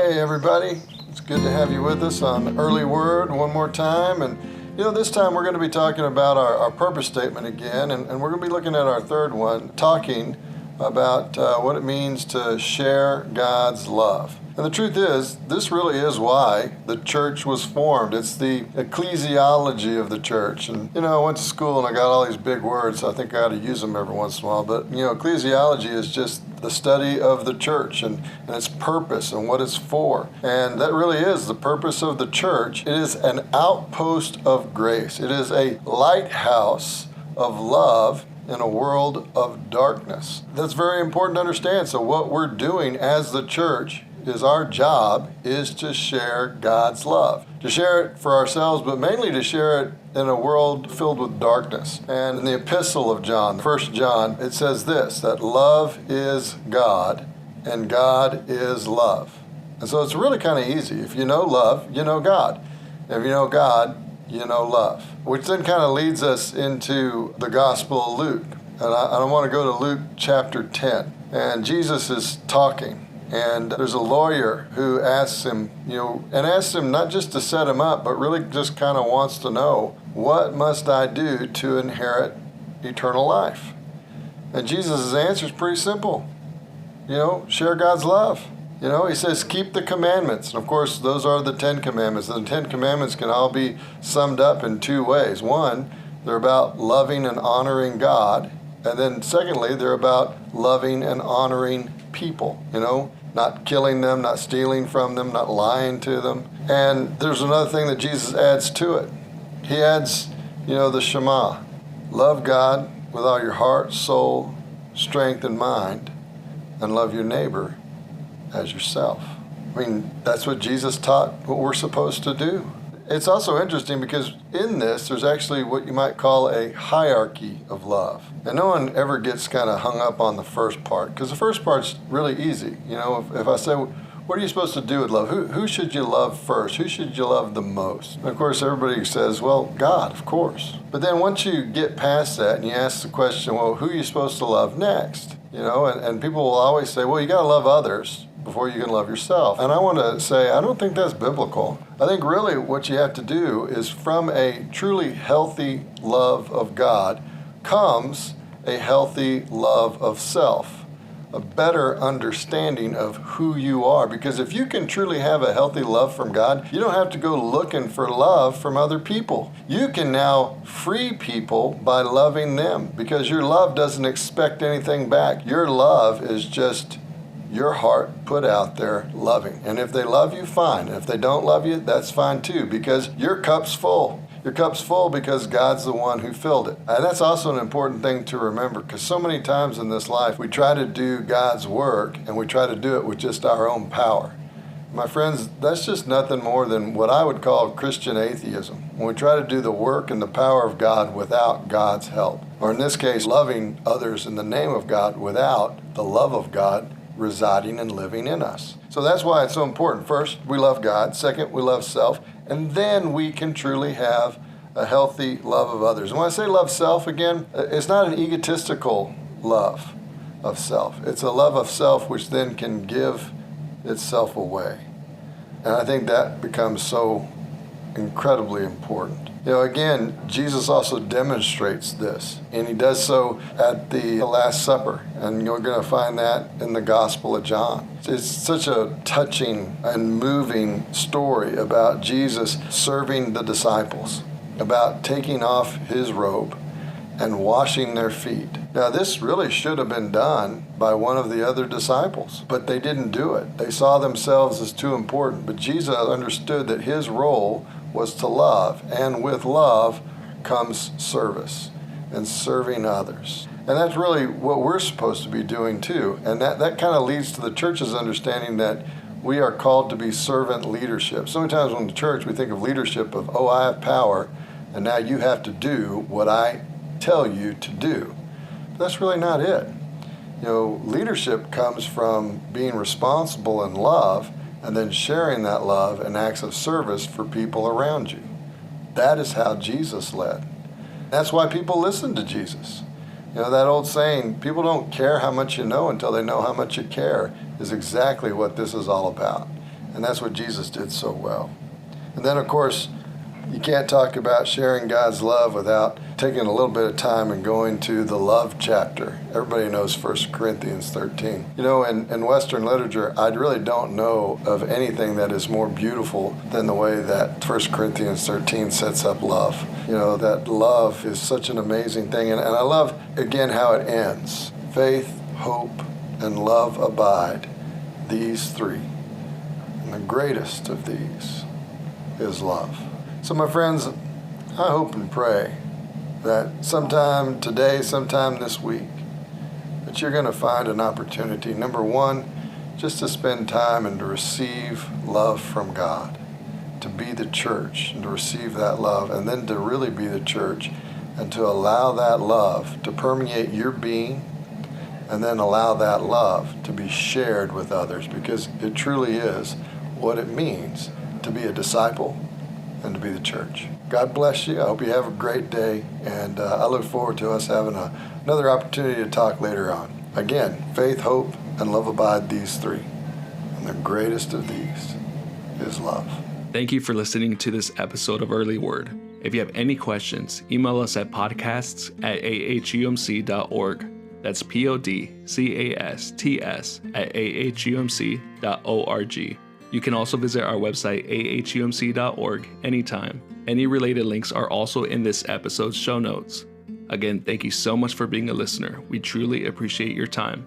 Hey everybody, it's good to have you with us on Early Word one more time. And this time we're going to be talking about our purpose statement again, and we're going to be looking at our third one, talking about what it means to share God's love. And the truth is, this really is why the church was formed. It's the ecclesiology of the church. And, I went to school and I got all these big words, so I think I ought to use them every once in a while. But, ecclesiology is just the study of the church and its purpose and what it's for. And that really is the purpose of the church. It is an outpost of grace. It is a lighthouse of love in a world of darkness. That's very important to understand. So what we're doing as the church is our job is to share God's love. To share it for ourselves, but mainly to share it in a world filled with darkness. And in the epistle of John, 1 John, it says this, that love is God and God is love. And so it's really kind of easy. If you know love, you know God. If you know God, you know love. Which then kind of leads us into the Gospel of Luke. And I want to go to Luke chapter 10. And Jesus is talking. And there's a lawyer who asks him, and asks him not just to set him up, but really just kind of wants to know, what must I do to inherit eternal life? And Jesus' answer is pretty simple. Share God's love. He says, keep the commandments. And of course, those are the 10 commandments. The 10 commandments can all be summed up in two ways. One, they're about loving and honoring God. And then secondly, they're about loving and honoring people, not killing them, not stealing from them, not lying to them. And there's another thing that Jesus adds to it. He adds, the Shema. Love God with all your heart, soul, strength, and mind, and love your neighbor as yourself. That's what Jesus taught what we're supposed to do. It's also interesting because in this, there's actually what you might call a hierarchy of love. And no one ever gets kind of hung up on the first part, because the first part's really easy. If I say, what are you supposed to do with love? Who should you love first? Who should you love the most? And of course, everybody says, well, God, of course. But then once you get past that and you ask the question, well, who are you supposed to love next? And people will always say, well, you got to love others before you can love yourself. And I want to say, I don't think that's biblical. I think really what you have to do is from a truly healthy love of God comes a healthy love of self, a better understanding of who you are. Because if you can truly have a healthy love from God, you don't have to go looking for love from other people. You can now free people by loving them because your love doesn't expect anything back. Your love is just your heart put out there loving. And if they love you, fine. If they don't love you, that's fine too, because your cup's full. Your cup's full because God's the one who filled it. And that's also an important thing to remember, because so many times in this life, we try to do God's work and we try to do it with just our own power. My friends, that's just nothing more than what I would call Christian atheism. When we try to do the work and the power of God without God's help. Or in this case, loving others in the name of God without the love of God residing and living in us. So that's why it's so important. First, we love God. Second, we love self. And then we can truly have a healthy love of others. And when I say love self, again, it's not an egotistical love of self. It's a love of self which then can give itself away. And I think that becomes so incredibly important. Again, Jesus also demonstrates this, and he does so at the Last Supper, and you're going to find that in the Gospel of John. It's such a touching and moving story about Jesus serving the disciples, about taking off his robe and washing their feet. Now, this really should have been done by one of the other disciples, but they didn't do it. They saw themselves as too important, but Jesus understood that his role was to love, and with love comes service and serving others. And that's really what we're supposed to be doing too. And that kind of leads to the church's understanding that we are called to be servant leadership. So many times in the church we think of leadership of, I have power, and now you have to do what I tell you to do. But that's really not it. Leadership comes from being responsible in love and then sharing that love in acts of service for people around you. That is how Jesus led. That's why people listen to Jesus. That old saying, people don't care how much you know until they know how much you care, is exactly what this is all about. And that's what Jesus did so well. And then, of course, you can't talk about sharing God's love without taking a little bit of time and going to the love chapter. Everybody knows 1 Corinthians 13. You know, in Western literature, I really don't know of anything that is more beautiful than the way that 1 Corinthians 13 sets up love. You know, that love is such an amazing thing. And I love, again, how it ends. Faith, hope, and love abide, these three. And the greatest of these is love. So my friends, I hope and pray that sometime today, sometime this week, that you're going to find an opportunity, number one, just to spend time and to receive love from God, to be the church and to receive that love, and then to really be the church and to allow that love to permeate your being, and then allow that love to be shared with others, because it truly is what it means to be a disciple and to be the church. God bless you. I hope you have a great day, and I look forward to us having another opportunity to talk later on. Again, faith, hope, and love abide, these three. And the greatest of these is love. Thank you for listening to this episode of Early Word. If you have any questions, email us at podcasts@ahumc.org. That's podcasts@ahumc.org. You can also visit our website, ahumc.org, anytime. Any related links are also in this episode's show notes. Again, thank you so much for being a listener. We truly appreciate your time.